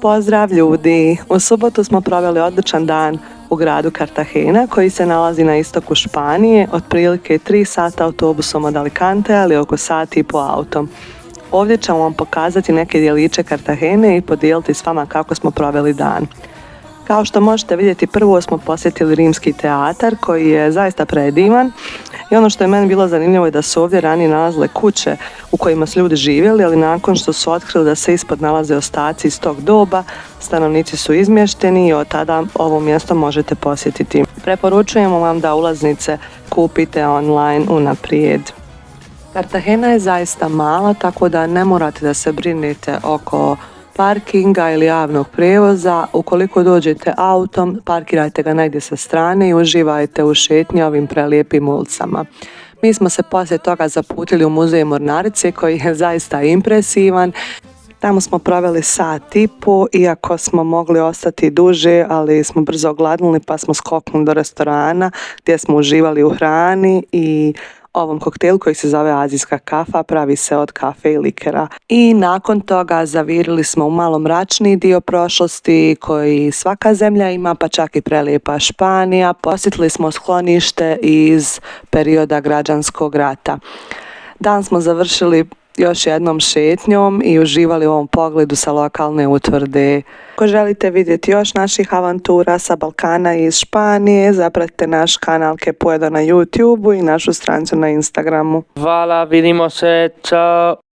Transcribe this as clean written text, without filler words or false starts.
Pozdrav ljudi! U subotu smo proveli odličan dan u gradu Cartagena koji se nalazi na istoku Španije, otprilike 3 sata autobusom od Alicante, ali oko sat i po autom. Ovdje ćemo vam pokazati neke djeliće Cartagene i podijeliti s vama kako smo proveli dan. Kao što možete vidjeti, prvo smo posjetili Rimski teatar koji je zaista predivan i ono što je meni bilo zanimljivo je da su ovdje ranije nalazile kuće u kojima su ljudi živjeli, ali nakon što su otkrili da se ispod nalaze ostaci iz tog doba, stanovnici su izmješteni i od tada ovo mjesto možete posjetiti. Preporučujemo vam da ulaznice kupite online unaprijed. Cartagena je zaista mala, tako da ne morate da se brinete oko parkinga ili javnog prijevoza. Ukoliko dođete autom, parkirajte ga negdje sa strane i uživajte u šetnji ovim prelijepim ulicama. Mi smo se poslije toga zaputili u muzej mornarice koji je zaista impresivan. Tamo smo proveli sat i po, iako smo mogli ostati duže, ali smo brzo ogladnuli pa smo skoknuli do restorana gdje smo uživali u hrani i ovom koktejlu koji se zove azijska kafa, pravi se od kafe i likera. I nakon toga zavirili smo u malo mračniji dio prošlosti koji svaka zemlja ima, pa čak i prelijepa Španija. Posjetili smo sklonište iz perioda građanskog rata. Dan smo završili još jednom šetnjom i uživali u ovom pogledu sa lokalne utvrde. Ako želite vidjeti još naših avantura sa Balkana i iz Španije, zapratite naš kanal Que Puedo na YouTube i našu stranicu na Instagramu. Hvala, vidimo se, čao!